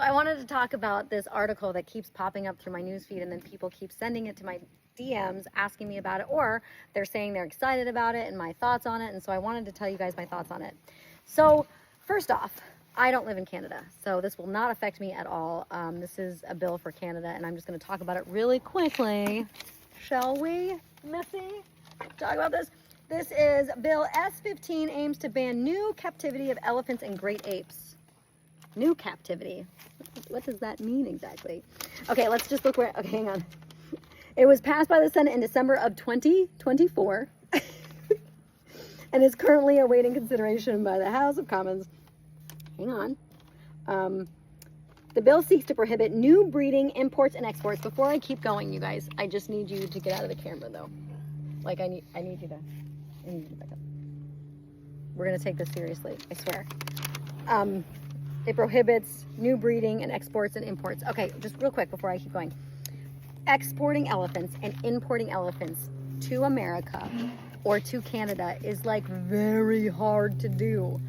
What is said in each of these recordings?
I wanted to talk about this article that keeps popping up through my newsfeed, and then people keep sending it to my DMs asking me about it, or they're saying they're excited about it and my thoughts on it. And so I wanted to tell you guys my thoughts on it. So first off, I don't live in Canada, so this will not affect me at all. This is a bill for Canada, and I'm just going to talk about it really quickly. Shall we, Missy? Talk about this. This is Bill S15 aims to ban new captivity of elephants and great apes. New captivity. What does that mean exactly? Okay, let's just look where, okay, hang on. It was passed by the Senate in December of 2024 and is currently awaiting consideration by the House of Commons. Hang on. The bill seeks to prohibit new breeding, imports, and exports. Before I keep going, you guys, I just need you to get out of the camera, though. Like, I need you to back up. We're going to take this seriously, I swear. It prohibits new breeding and exports and imports. Okay, just real quick before I keep going. Exporting elephants and importing elephants to America or to Canada is like very hard to do.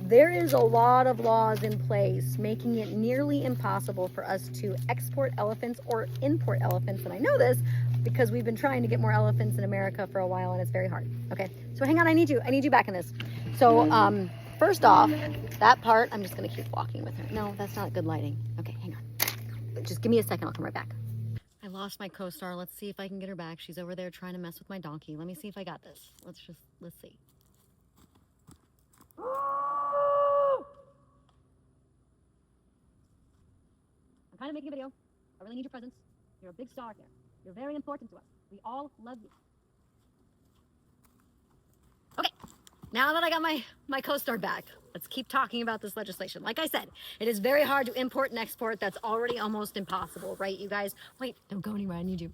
There is a lot of laws in place making it nearly impossible for us to export elephants or import elephants. And I know this because we've been trying to get more elephants in America for a while, and it's very hard. Okay, so hang on, I need you back in this. So first off, that part, I'm just gonna keep walking with her. No, that's not good lighting. Okay, hang on. Just give me a second, I'll come right back. I lost my co-star. Let's see if I can get her back. She's over there trying to mess with my donkey. Let me see if I got this. Let's see. I'm kind of making a video. I really need your presence. You're a big star here. You're very important to us. We all love you. Okay, now that I got my co-star back, let's keep talking about this legislation. Like I said, it is very hard to import and export. That's already almost impossible, right, you guys? Wait, don't go anywhere. I need you.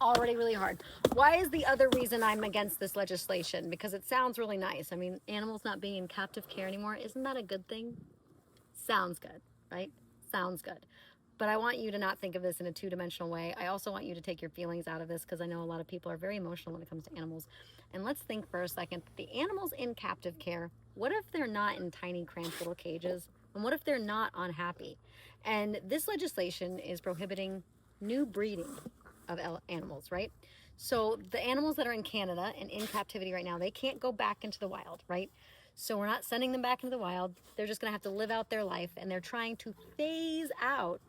Already really hard. Why is the other reason I'm against this legislation? Because it sounds really nice. I mean, animals not being in captive care anymore, isn't that a good thing? Sounds good, right? Sounds good. But I want you to not think of this in a two-dimensional way. I also want you to take your feelings out of this because I know a lot of people are very emotional when it comes to animals. And let's think for a second, the animals in captive care, what if they're not in tiny, cramped little cages? And what if they're not unhappy? And this legislation is prohibiting new breeding of animals, right? So the animals that are in Canada and in captivity right now, they can't go back into the wild, right? So we're not sending them back into the wild. They're just gonna have to live out their life, and they're trying to phase out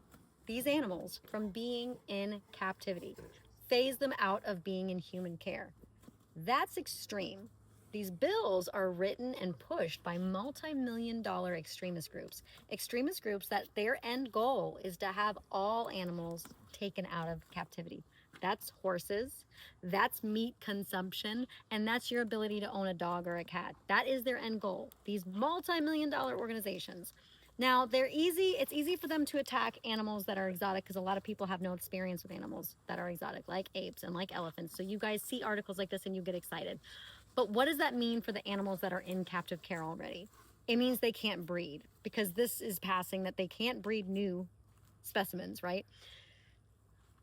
these animals from being in captivity, phase them out of being in human care. That's extreme. These bills are written and pushed by multi-million-dollar extremist groups that their end goal is to have all animals taken out of captivity. That's horses, that's meat consumption, and that's your ability to own a dog or a cat. That is their end goal. These multi-million-dollar organizations. Now, it's easy for them to attack animals that are exotic because a lot of people have no experience with animals that are exotic, like apes and like elephants. So you guys see articles like this and you get excited. But what does that mean for the animals that are in captive care already? It means they can't breed, because this is passing that they can't breed new specimens, right?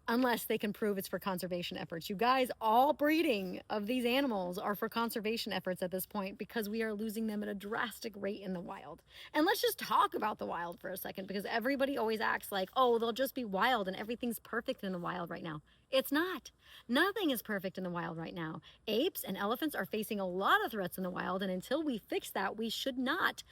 Unless they can prove it's for conservation efforts. You guys, all breeding of these animals are for conservation efforts at this point because we are losing them at a drastic rate in the wild. And let's just talk about the wild for a second, because everybody always acts like, oh, they'll just be wild and everything's perfect in the wild right now. It's not. Nothing is perfect in the wild right now. Apes and elephants are facing a lot of threats in the wild, and until we fix that, we should not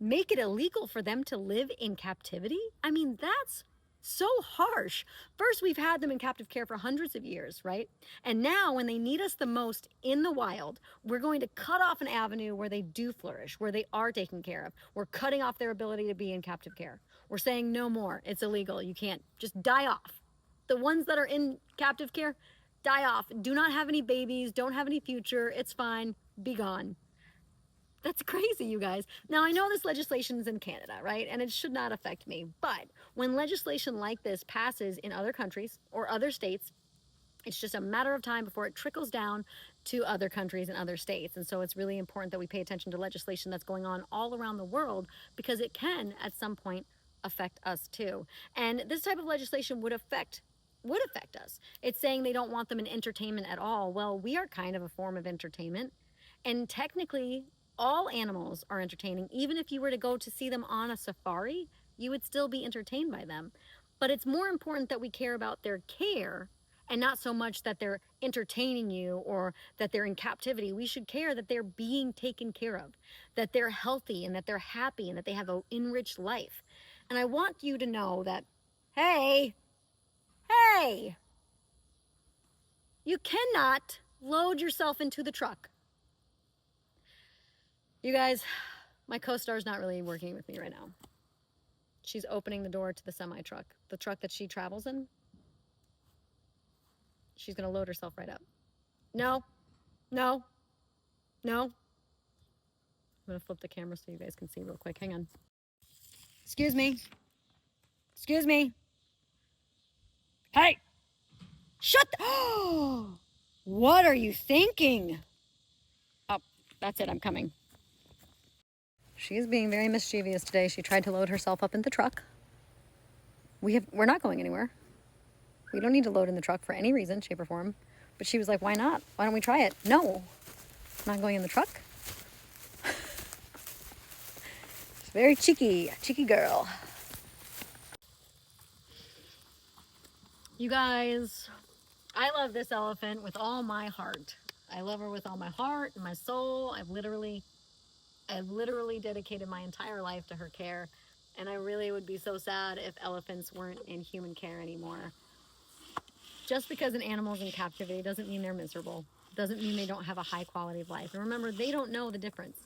make it illegal for them to live in captivity. I mean, that's so harsh. First, we've had them in captive care for hundreds of years, right? And now when they need us the most in the wild, we're going to cut off an avenue where they do flourish, where they are taken care of. We're cutting off their ability to be in captive care. We're saying no more. It's illegal. You can't. Just die off. The ones that are in captive care, die off. Do not have any babies. Don't have any future. It's fine. Be gone. That's crazy, you guys. Now, I know this legislation is in Canada, right? And it should not affect me. But when legislation like this passes in other countries or other states, it's just a matter of time before it trickles down to other countries and other states. And so it's really important that we pay attention to legislation that's going on all around the world, because it can, at some point, affect us too. And this type of legislation would affect us. It's saying they don't want them in entertainment at all. Well, we are kind of a form of entertainment. And technically, all animals are entertaining. Even if you were to go to see them on a safari, You would still be entertained by them. But it's more important that we care about their care and not so much that they're entertaining you or that they're in captivity. We should care that they're being taken care of, that they're healthy and that they're happy and that they have an enriched life. And I want you to know that, hey, you cannot load yourself into the truck. You guys, my co-star's not really working with me right now. She's opening the door to the semi-truck, the truck that she travels in. She's gonna load herself right up. No, no, no. I'm gonna flip the camera so you guys can see real quick. Hang on. Excuse me. Excuse me. Hey! Shut the... What are you thinking? Oh, that's it, I'm coming. She's being very mischievous today. She tried to load herself up in the truck. We're not going anywhere. We don't need to load in the truck for any reason, shape, or form. But she was like, why not? Why don't we try it? No, I'm not going in the truck. She's very cheeky girl. You guys, I love this elephant with all my heart. I love her with all my heart and my soul. I've literally dedicated my entire life to her care. And I really would be so sad if elephants weren't in human care anymore. Just because an animal's in captivity doesn't mean they're miserable. Doesn't mean they don't have a high quality of life. And remember, they don't know the difference.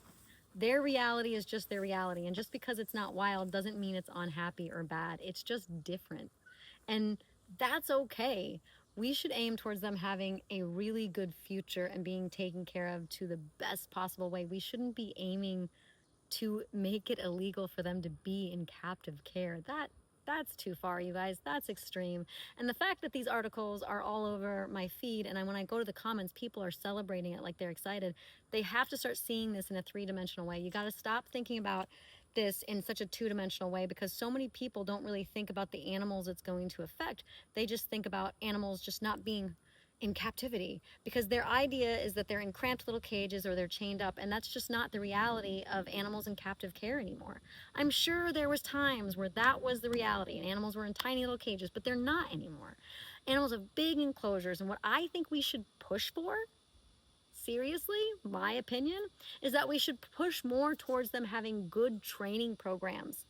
Their reality is just their reality. And just because it's not wild doesn't mean it's unhappy or bad. It's just different. And that's okay. We should aim towards them having a really good future and being taken care of to the best possible way. We shouldn't be aiming to make it illegal for them to be in captive care. That's too far, you guys. That's extreme. And the fact that these articles are all over my feed, and when I go to the comments, people are celebrating it like they're excited. They have to start seeing this in a three-dimensional way. You got to stop thinking about this in such a two-dimensional way, because so many people don't really think about the animals it's going to affect. They just think about animals just not being in captivity, because their idea is that they're in cramped little cages or they're chained up, and that's just not the reality of animals in captive care anymore. I'm sure there was times where that was the reality and animals were in tiny little cages, but they're not anymore. Animals have big enclosures, and what I think we should push for, seriously, my opinion, is that we should push more towards them having good training programs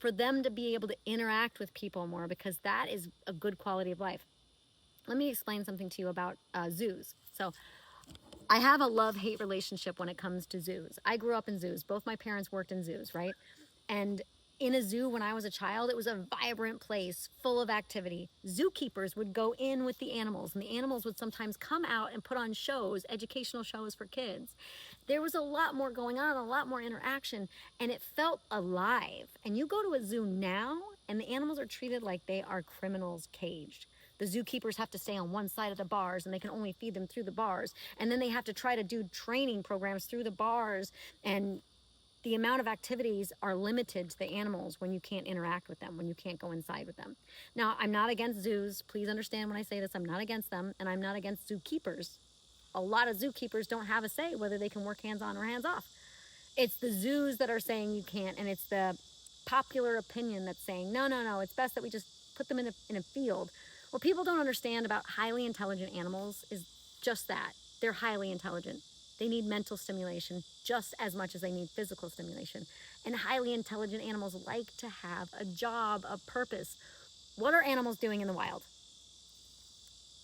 for them to be able to interact with people more, because that is a good quality of life. Let me explain something to you about zoos. So I have a love-hate relationship when it comes to zoos. I grew up in zoos. Both my parents worked in zoos, right? And in a zoo when I was a child, it was a vibrant place full of activity. Zookeepers would go in with the animals, and the animals would sometimes come out and put on shows, educational shows for kids. There was a lot more going on, a lot more interaction, and it felt alive. And you go to a zoo now, and the animals are treated like they are criminals caged. The zookeepers have to stay on one side of the bars, and they can only feed them through the bars. And then they have to try to do training programs through the bars, and the amount of activities are limited to the animals when you can't interact with them, when you can't go inside with them. Now, I'm not against zoos. Please understand when I say this, I'm not against them, and I'm not against zookeepers. A lot of zookeepers don't have a say whether they can work hands-on or hands-off. It's the zoos that are saying you can't, and it's the popular opinion that's saying, no, it's best that we just put them in a field. What people don't understand about highly intelligent animals is just that. They're highly intelligent. They need mental stimulation just as much as they need physical stimulation. And highly intelligent animals like to have a job, a purpose. What are animals doing in the wild?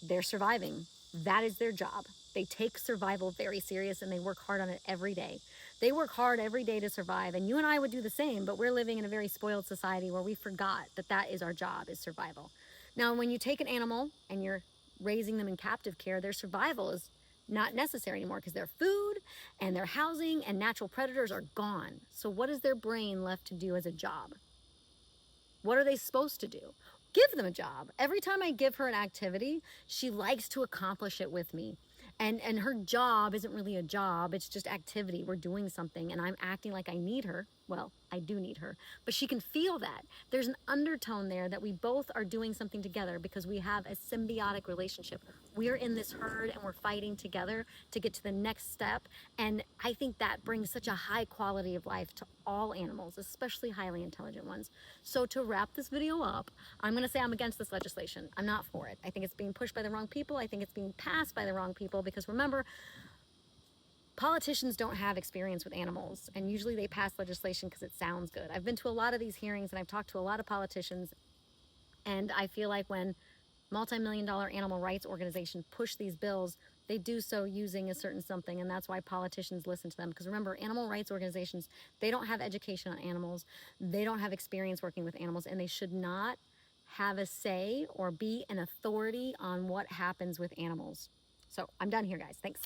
They're surviving. That is their job. They take survival very serious, and they work hard on it every day. They work hard every day to survive, and you and I would do the same, but we're living in a very spoiled society where we forgot that that is our job, is survival. Now, when you take an animal and you're raising them in captive care, their survival is not necessary anymore, because their food and their housing and natural predators are gone. So what is their brain left to do as a job? What are they supposed to do? Give them a job. Every time I give her an activity, she likes to accomplish it with me. And her job isn't really a job, it's just activity. We're doing something, and I'm acting like I need her. well, I do need her, but she can feel that. There's an undertone there that we both are doing something together because we have a symbiotic relationship. We're in this herd and we're fighting together to get to the next step. And I think that brings such a high quality of life to all animals, especially highly intelligent ones. So to wrap this video up, I'm gonna say I'm against this legislation. I'm not for it. I think it's being pushed by the wrong people. I think it's being passed by the wrong people because remember, politicians don't have experience with animals, and usually they pass legislation because it sounds good. I've been to a lot of these hearings and I've talked to a lot of politicians, and I feel like when multi-million-dollar animal rights organizations push these bills, they do so using a certain something, and that's why politicians listen to them. Because remember, animal rights organizations, they don't have education on animals, they don't have experience working with animals, and they should not have a say or be an authority on what happens with animals. So I'm done here, guys. Thanks.